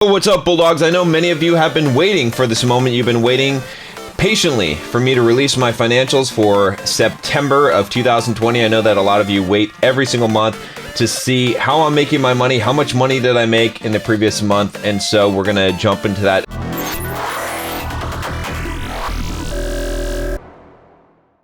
What's up, Bulldogs? I know many of you have been waiting for this moment. You've been waiting patiently for me to release my financials for September of 2020. I know that a lot of you wait every single month to see how I'm making my money, how much money did I make in the previous month, and so we're gonna jump into that.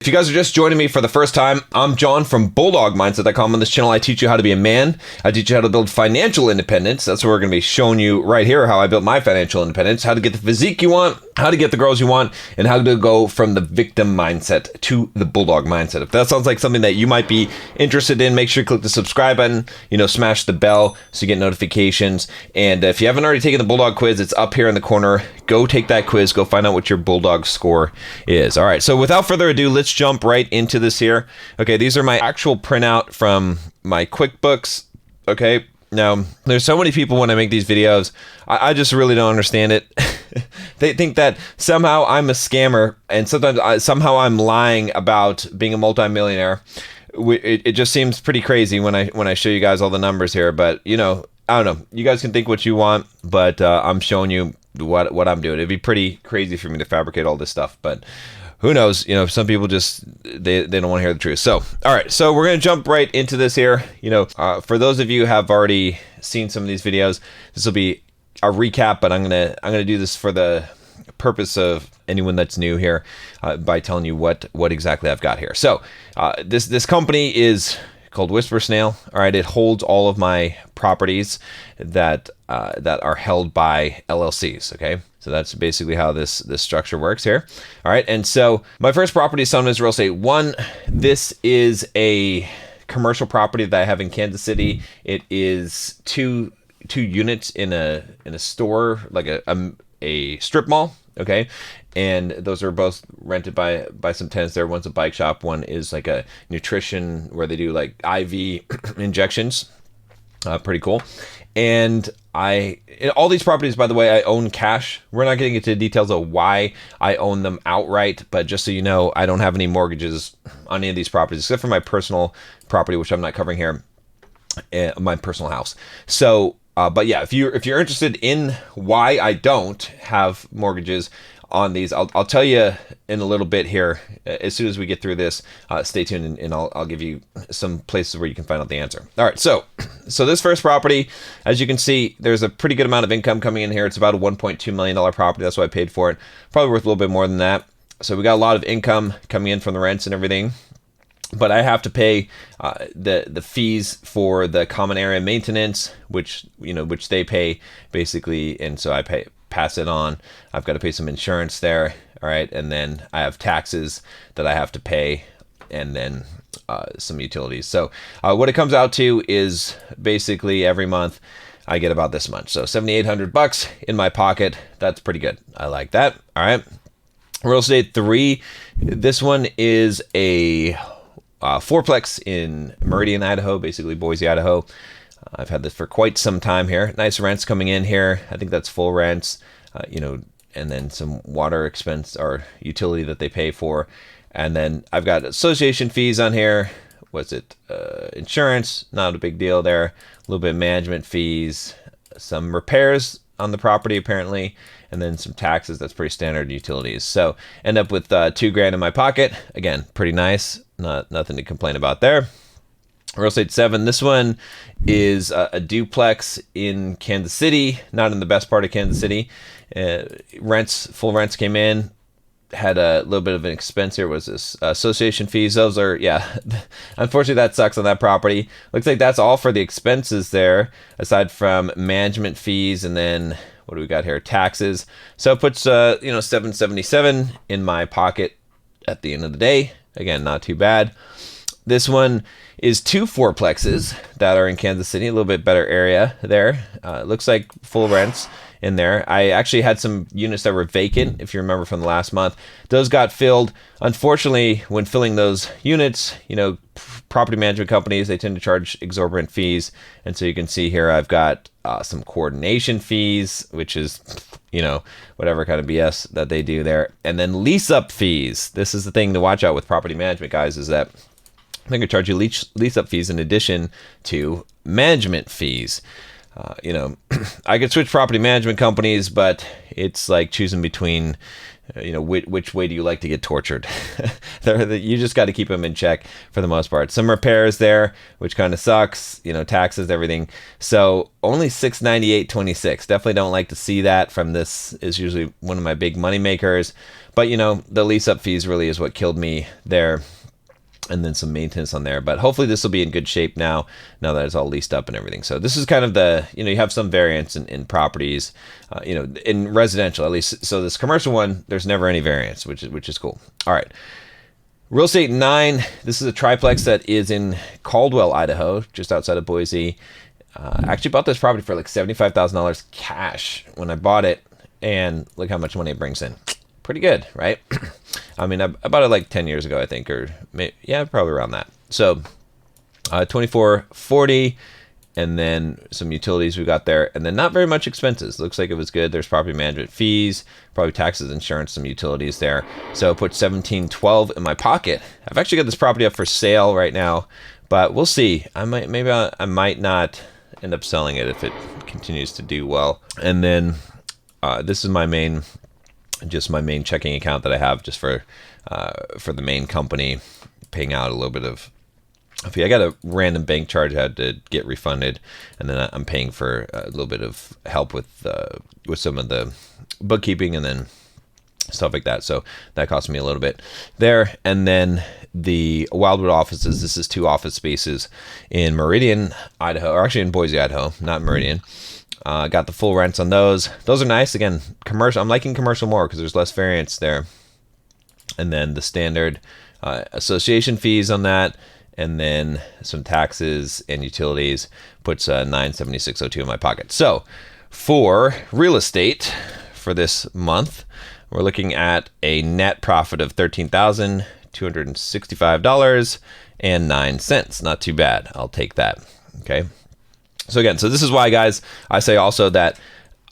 If you guys are just joining me for the first time, I'm John from Bulldog Mindset.com. On this channel, I teach you how to be a man. I teach you how to build financial independence. That's what we're going to be showing you right here, how I built my financial independence, how to get the physique you want, how to get the girls you want, and how to go from the victim mindset to the Bulldog mindset. If that sounds like something that you might be interested in, make sure you click the subscribe button, smash the bell so you get notifications. And if you haven't already taken the Bulldog quiz, it's up here in the corner. Go take that quiz. Go find out what your Bulldog score is. All right, so without further ado, let's jump right into this here. Okay, these are my actual printout from my QuickBooks. Okay, now there's so many people when I make these videos, I just really don't understand it. They think that somehow I'm a scammer, and somehow I'm lying about being a multimillionaire. It just seems pretty crazy when I show you guys all the numbers here. But I don't know. You guys can think what you want, but I'm showing you what I'm doing. It'd be pretty crazy for me to fabricate all this stuff, but who knows? Some people just they don't want to hear the truth. So all right, so we're gonna jump right into this here. For those of you who have already seen some of these videos, this will be a recap, but I'm gonna do this for the purpose of anyone that's new here by telling you what exactly I've got here. So this company is called Whisper Snail. All right, it holds all of my properties that are held by LLCs. Okay, so that's basically how this structure works here. All right, and so my first property is Sun Real Estate 1. This is a commercial property that I have in Kansas City. It is two units in a store, like a strip mall. Okay, and those are both rented by some tenants there. One's a bike shop, one is like a nutrition where they do like IV injections. Pretty cool. And all these properties, by the way, I own cash. We're not getting into the details of why I own them outright, but just so you know, I don't have any mortgages on any of these properties except for my personal property, which I'm not covering here, my personal house. So but yeah, if you're interested in why I don't have mortgages on these, I'll tell you in a little bit here. As soon as we get through this, stay tuned, and I'll give you some places where you can find out the answer. All right, so this first property, as you can see, there's a pretty good amount of income coming in here. It's about a $1.2 million property. That's what I paid for it. Probably worth a little bit more than that. So we got a lot of income coming in from the rents and everything. But I have to pay the fees for the common area maintenance, which they pay basically, and so I pass it on. I've got to pay some insurance there, all right, and then I have taxes that I have to pay, and then some utilities. So what it comes out to is basically every month I get about this much. So $7,800 in my pocket. That's pretty good. I like that. All right. Real Estate 3. This one is a fourplex in Meridian, Idaho, basically Boise, Idaho. I've had this for quite some time here. Nice rents coming in here. I think that's full rents, and then some water expense or utility that they pay for. And then I've got association fees on here. What's it? Insurance, not a big deal there. A little bit of management fees, some repairs on the property apparently, and then some taxes. That's pretty standard utilities. So end up with $2,000 in my pocket. Again, pretty nice. Nothing to complain about there. Real Estate 7. This one is a duplex in Kansas City, not in the best part of Kansas City. Full rents came in. Had a little bit of an expense here. Was this association fees? Those are, yeah. Unfortunately, that sucks on that property. Looks like that's all for the expenses there, aside from management fees, and then what do we got here? Taxes. So it puts $777 in my pocket at the end of the day. Again, not too bad. This one is 2 fourplexes that are in Kansas City, a little bit better area there. Looks like full rents in there. I actually had some units that were vacant, if you remember from the last month. Those got filled. Unfortunately, when filling those units, property management companies, they tend to charge exorbitant fees. And so you can see here, I've got some coordination fees, which is, whatever kind of BS that they do there. And then lease up fees. This is the thing to watch out with property management, guys, is that they're going to charge you lease up fees in addition to management fees. You know, I could switch property management companies, but it's like choosing between, you know, which way do you like to get tortured? You just got to keep them in check for the most part. Some repairs there, which kind of sucks, you know, taxes, everything. So only $698.26. Definitely don't like to see that. From this is usually one of my big money makers, but you know, the lease up fees really is what killed me there. And then some maintenance on there, but hopefully this will be in good shape now that it's all leased up and everything. So this is kind of the, you know, you have some variance in properties, you know, in residential at least. So this commercial one, there's never any variance, which is cool. All right, real estate 9. This is a triplex that is in Caldwell, Idaho, just outside of Boise. I actually bought this property for like $75,000 cash when I bought it, and look how much money it brings in. Pretty good, right? I mean, I bought it like 10 years ago, I think, or yeah, probably around that. So 2440, and then some utilities we got there, and then not very much expenses. Looks like it was good. There's property management fees, probably taxes, insurance, some utilities there. So I put $1712 in my pocket. I've actually got this property up for sale right now, but we'll see. I might not end up selling it if it continues to do well. And then this is my main checking account that I have just for the main company, paying out a little bit of fee. I got a random bank charge I had to get refunded, and then I'm paying for a little bit of help with some of the bookkeeping and then stuff like that. So that cost me a little bit there. And then the Wildwood offices, this is 2 office spaces in Meridian, Idaho, or actually in Boise, Idaho, not Meridian. Got the full rents on those. Those are nice. Again, commercial. I'm liking commercial more because there's less variance there. And then the standard association fees on that, and then some taxes and utilities puts $976.02 in my pocket. So for real estate for this month, we're looking at a net profit of $13,265.09. Not too bad. I'll take that. Okay. So again, so this is why, guys, I say also that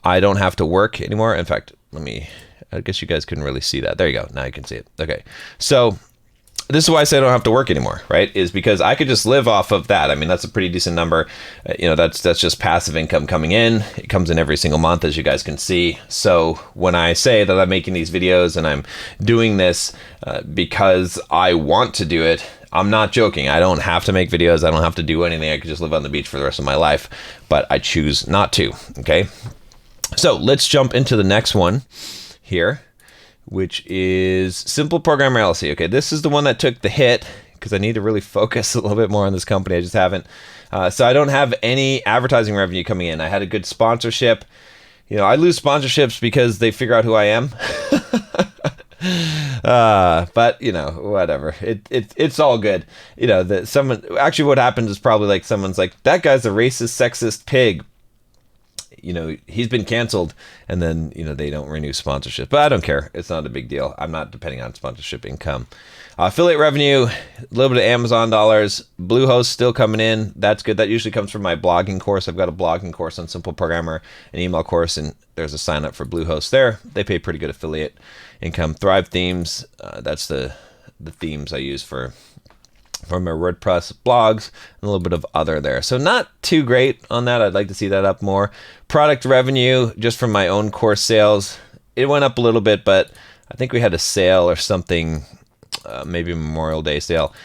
I don't have to work anymore. In fact, I guess you guys couldn't really see that. There you go. Now you can see it. Okay. So this is why I say I don't have to work anymore, right? Is because I could just live off of that. I mean, that's a pretty decent number. You know, that's just passive income coming in. It comes in every single month, as you guys can see. So when I say that I'm making these videos and I'm doing this because I want to do it, I'm not joking. I don't have to make videos. I don't have to do anything. I could just live on the beach for the rest of my life, but I choose not to, okay? So let's jump into the next one here, which is Simple Programmer LLC. Okay, this is the one that took the hit because I need to really focus a little bit more on this company. I just haven't. So I don't have any advertising revenue coming in. I had a good sponsorship. You know, I lose sponsorships because they figure out who I am. But you know, whatever. It's all good. You know, that someone actually what happens is probably like someone's like, that guy's a racist, sexist pig. You know, he's been canceled, and then, you know, they don't renew sponsorship. But I don't care. It's not a big deal. I'm not depending on sponsorship income. Affiliate revenue, a little bit of Amazon dollars. Bluehost still coming in. That's good. That usually comes from my blogging course. I've got a blogging course on Simple Programmer, an email course, and there's a sign up for Bluehost there. They pay pretty good affiliate income. Thrive Themes, that's the themes I use for my WordPress blogs, and a little bit of other there. So not too great on that. I'd like to see that up more. Product revenue, just from my own course sales, it went up a little bit, but I think we had a sale or something, maybe a Memorial Day sale.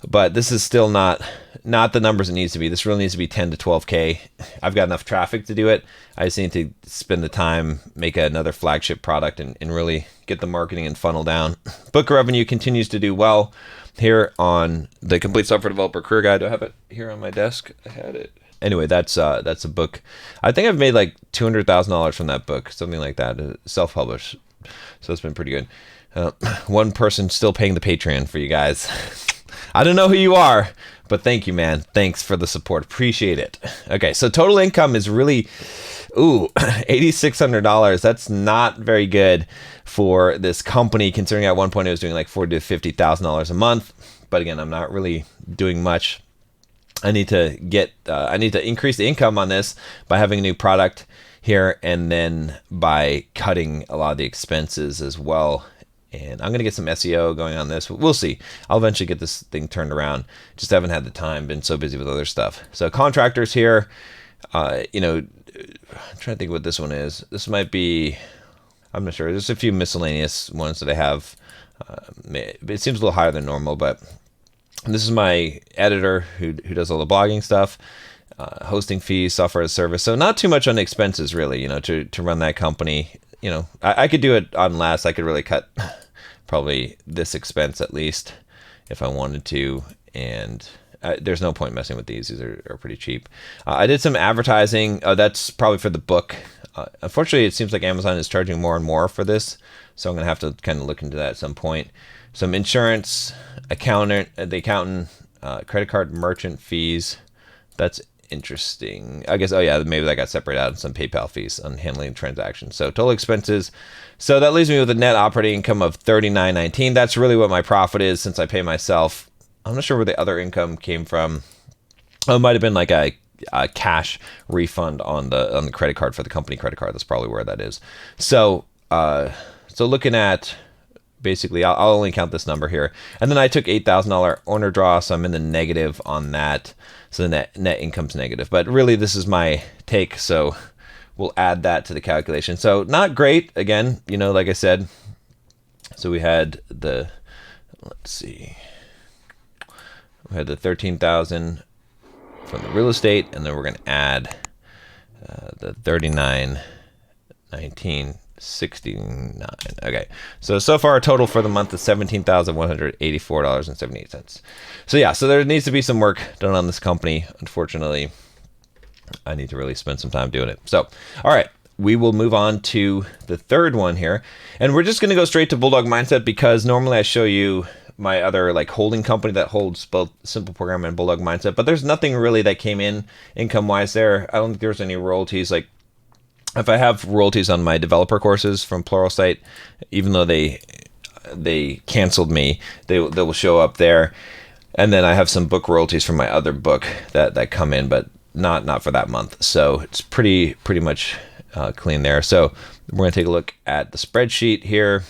But this is still not the numbers it needs to be. This really needs to be 10 to 12K. I've got enough traffic to do it. I just need to spend the time, make another flagship product, and really get the marketing and funnel down. Book revenue continues to do well here on the Complete Software Developer Career Guide. Do I have it here on my desk? I had it. Anyway, that's a book. I think I've made like $200,000 from that book, something like that, self-published. So it's been pretty good. One person still paying the Patreon for you guys. I don't know who you are, but thank you, man. Thanks for the support. Appreciate it. Okay, so total income is really, $8,600. That's not very good for this company, considering at one point it was doing like $40,000 to $50,000 a month. But again, I'm not really doing much. I need to increase the income on this by having a new product here, and then by cutting a lot of the expenses as well. And I'm going to get some SEO going on this. We'll see. I'll eventually get this thing turned around. Just haven't had the time. Been so busy with other stuff. So contractors here. I'm trying to think what this one is. This might be, I'm not sure. There's a few miscellaneous ones that I have. It seems a little higher than normal, but this is my editor who does all the blogging stuff, hosting fees, software as a service. So not too much on the expenses really, to run that company. I could do it on less. I could really cut probably this expense at least if I wanted to. And there's no point messing with these. These are pretty cheap. I did some advertising. That's probably for the book. Unfortunately, it seems like Amazon is charging more and more for this. So I'm going to have to kind of look into that at some point. Some insurance, the accountant, credit card merchant fees. That's interesting. I guess, maybe that got separated out in some PayPal fees on handling transactions. So total expenses. So that leaves me with a net operating income of $39.19. That's really what my profit is since I pay myself. I'm not sure where the other income came from. Oh, it might have been like a cash refund on the credit card for the company credit card. That's probably where that is. So looking at basically, I'll only count this number here, and then I took $8,000 owner draw, so I'm in the negative on that. So the net income's negative, but really this is my take. So we'll add that to the calculation. So not great. Again, like I said. So we had the, let's see. We had the 13,000 from the real estate, and then we're going to add the 39,1969. Okay, so far total for the month is $17,184.78. So there needs to be some work done on this company. Unfortunately, I need to really spend some time doing it. So, all right. We will move on to the third one here, and we're just going to go straight to Bulldog Mindset because normally I show you my other holding company that holds both Simple Program and Bulldog Mindset, but there's nothing really that came in income wise there. I don't think there's any royalties. Like if I have royalties on my developer courses from Pluralsight, even though they canceled me, they will show up there. And then I have some book royalties from my other book that come in, but not for that month. So it's pretty much clean there. So we're going to take a look at the spreadsheet here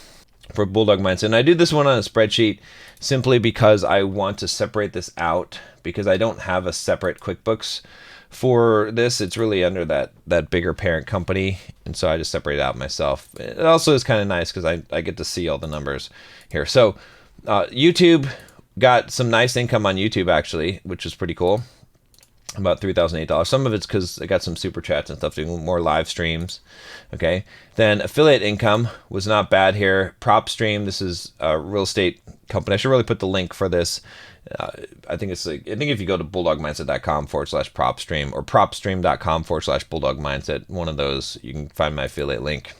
for Bulldog Mindset. And I do this one on a spreadsheet simply because I want to separate this out because I don't have a separate QuickBooks for this. It's really under that bigger parent company. And so I just separate it out myself. It also is kind of nice because I get to see all the numbers here. So YouTube got some nice income on YouTube actually, which is pretty cool. About $3,008. Some of it's because I got some super chats and stuff, doing more live streams. Okay. Then affiliate income was not bad here. PropStream, this is a real estate company. I should really put the link for this. I think if you go to bulldogmindset.com/PropStream or propstream.com/Bulldog Mindset, one of those, you can find my affiliate link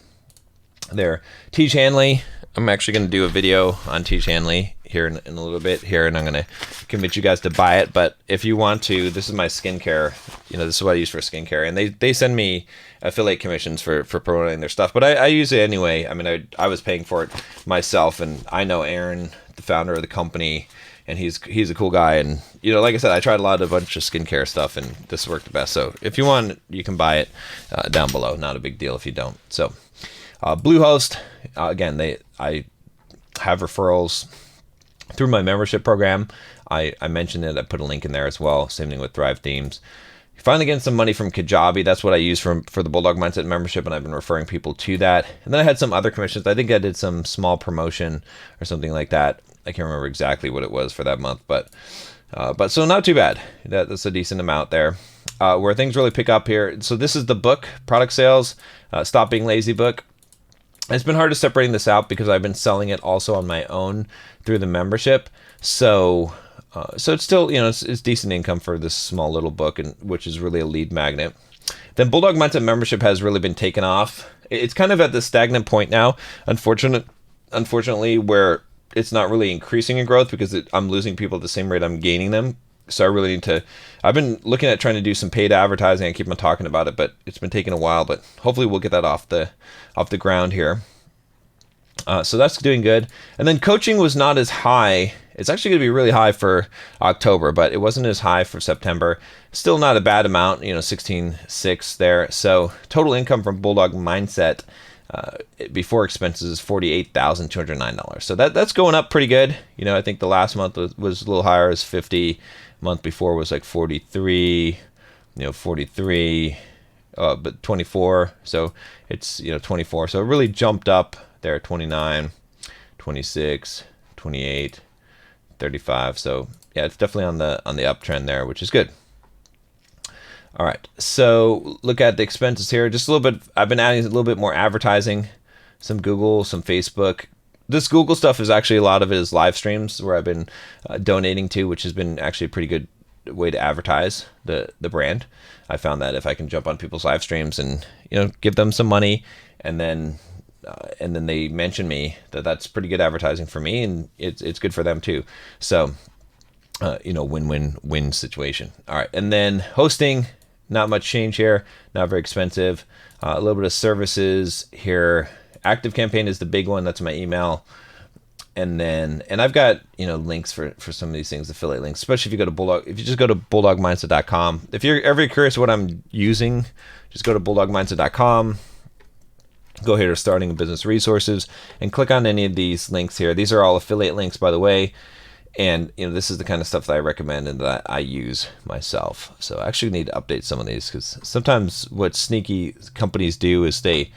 there. Teach Hanley. I'm actually going to do a video on Teach Hanley here in a little bit here, and I'm going to convince you guys to buy it. But if you want to, this is my skincare. This is what I use for skincare, and they send me affiliate commissions for promoting their stuff. But I use it anyway. I mean, I was paying for it myself, and I know Aaron, the founder of the company, and he's a cool guy. And like I said, I tried a bunch of skincare stuff, and this worked the best. So if you want, you can buy it down below. Not a big deal if you don't. So. Bluehost, again, I have referrals through my membership program. I mentioned it. I put a link in there as well. Same thing with Thrive Themes. Finally getting some money from Kajabi. That's what I use for the Bulldog Mindset membership, and I've been referring people to that. And then I had some other commissions. I think I did some small promotion or something like that. I can't remember exactly what it was for that month, but so not too bad. That's a decent amount there. Where things really pick up here. So this is the book, Product Sales, Stop Being Lazy book. It's been hard to separating this out because I've been selling it also on my own through the membership. So it's still, it's decent income for this small little book, and which is really a lead magnet. Then Bulldog Mindset membership has really been taken off. It's kind of at the stagnant point now, unfortunately, where it's not really increasing in growth because I'm losing people at the same rate I'm gaining them. So I really need to, I've been looking at trying to do some paid advertising. I keep on talking about it, but it's been taking a while, but hopefully we'll get that off the ground here. So that's doing good. And then coaching was not as high. It's actually going to be really high for October, but it wasn't as high for September. Still not a bad amount, 16.6 there. So total income from Bulldog Mindset before expenses is $48,209. So that's going up pretty good. I think the last month was a little higher, as 50. Month before was like 43. 43, but 24. So it's, 24. So it really jumped up there, 29, 26, 28, 35. So yeah, it's definitely on the uptrend there, which is good. All right, so look at the expenses here. Just a little bit. I've been adding a little bit more advertising, some Google, some Facebook. This Google stuff is actually, a lot of it is live streams where I've been donating to, which has been actually a pretty good way to advertise the brand. I found that if I can jump on people's live streams and give them some money, and then they mention me, that's pretty good advertising for me, and it's good for them too. So win-win-win situation. All right, and then hosting. Not much change here, not very expensive. A little bit of services here. Active Campaign is the big one. That's my email. And I've got, links for some of these things, affiliate links, especially if you go to if you just go to bulldogmindset.com. If you're ever curious what I'm using, just go to bulldogmindset.com. Go here to starting a business resources and click on any of these links here. These are all affiliate links, by the way. And this is the kind of stuff that I recommend and that I use myself. So I actually need to update some of these, because sometimes what sneaky companies do is they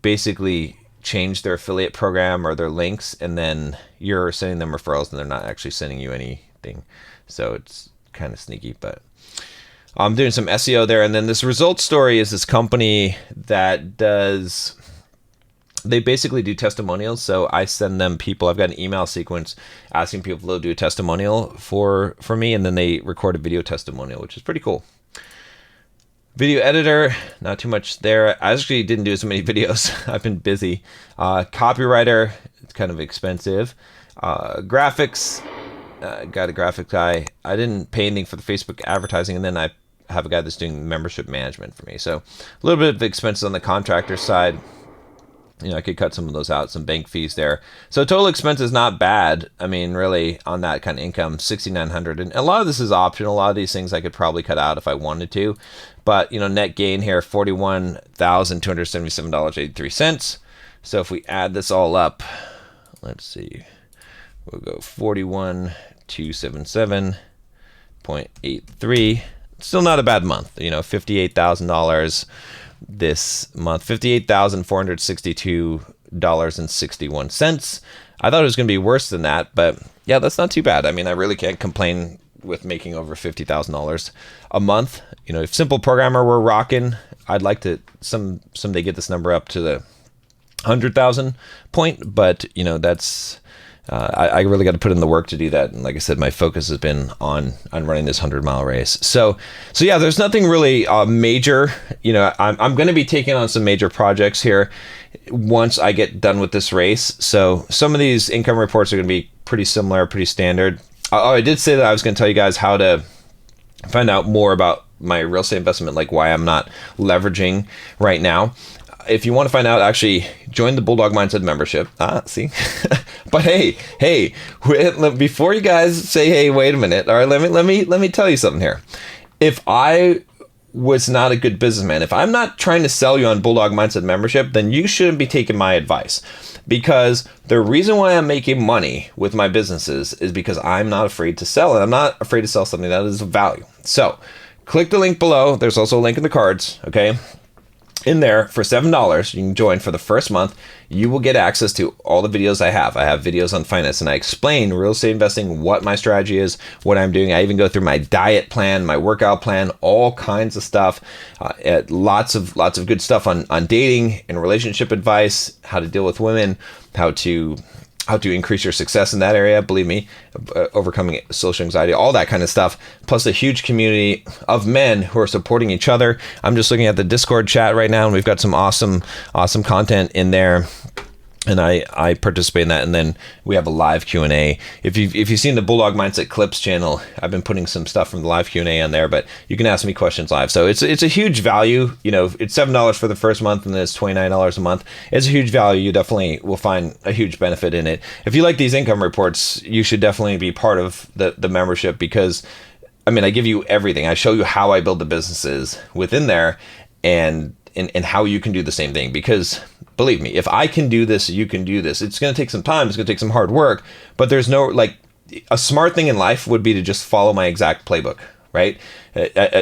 basically change their affiliate program or their links, and then you're sending them referrals and they're not actually sending you anything. So it's kind of sneaky, but I'm doing some SEO there. And then this Result Story is this company that they basically do testimonials. So I send them people. I've got an email sequence asking people to do a testimonial for me, and then they record a video testimonial, which is pretty cool. Video editor, not too much there. I actually didn't do so many videos. I've been busy. Copywriter, it's kind of expensive. Graphics, got a graphic guy. I didn't pay anything for the Facebook advertising, and then I have a guy that's doing membership management for me. So a little bit of expenses on the contractor side. I could cut some of those out, some bank fees there. So total expense is not bad. I mean, really, on that kind of income, $6,900. And a lot of this is optional. A lot of these things I could probably cut out if I wanted to. But, net gain here, $41,277.83. So if we add this all up, let's see, we'll go 41,277.83. Still not a bad month, $58,000 this month, $58,462.61. I thought it was going to be worse than that, but yeah, that's not too bad. I mean, I really can't complain with making over $50,000 a month. If Simple Programmer were rocking, I'd like to someday get this number up to the 100,000 point, but that's I really got to put in the work to do that. And like I said, my focus has been on running this 100-mile race. So yeah, there's nothing really major. I'm going to be taking on some major projects here once I get done with this race. So some of these income reports are going to be pretty similar, pretty standard. I did say that I was going to tell you guys how to find out more about my real estate investment, like why I'm not leveraging right now. If you want to find out, actually join the Bulldog Mindset membership. See? But hey, before you guys say, hey, wait a minute. All right, let me tell you something here. If I was not a good businessman, if I'm not trying to sell you on Bulldog Mindset membership, then you shouldn't be taking my advice. Because the reason why I'm making money with my businesses is because I'm not afraid to sell, and I'm not afraid to sell something that is of value. So click the link below. There's also a link in the cards, okay? In there, for $7, you can join for the first month. You will get access to all the videos I have. I have videos on finance, and I explain real estate investing, what my strategy is, what I'm doing. I even go through my diet plan, my workout plan, all kinds of stuff. Lots of good stuff on dating and relationship advice, how to deal with women, how to increase your success in that area. Believe me, overcoming social anxiety, all that kind of stuff. Plus a huge community of men who are supporting each other. I'm just looking at the Discord chat right now, and we've got some awesome content in there. And I participate in that, and then we have a live Q&A. If you've seen the Bulldog Mindset Clips channel, I've been putting some stuff from the live Q&A on there, but you can ask me questions live. So it's a huge value. It's $7 for the first month, and then it's $29 a month. It's a huge value. You definitely will find a huge benefit in it. If you like these income reports, you should definitely be part of the membership, because I give you everything. I show you how I build the businesses within there, and how you can do the same thing. Because believe me, if I can do this, you can do this. It's going to take some time. It's going to take some hard work, but there's no, a smart thing in life would be to just follow my exact playbook, right?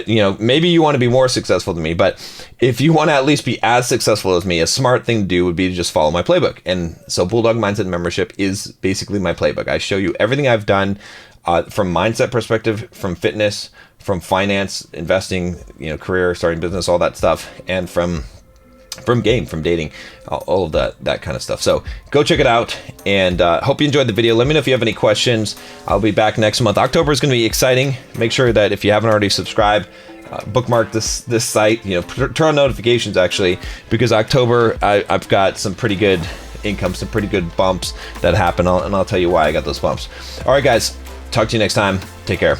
You know, maybe you want to be more successful than me, but if you want to at least be as successful as me, a smart thing to do would be to just follow my playbook. And so Bulldog Mindset membership is basically my playbook. I show you everything I've done from mindset perspective, from fitness, from finance, investing, you know, career, starting business, all that stuff, and from game, from dating, all of that kind of stuff. So go check it out, and hope you enjoyed the video. Let me know if you have any questions. I'll be back next month. October is going to be exciting. Make sure that if you haven't already subscribed, bookmark this site, you know, turn on notifications actually, because October I've got some pretty good income, some pretty good bumps that happen, and I'll tell you why I got those bumps. All right, guys, talk to you next time. Take care.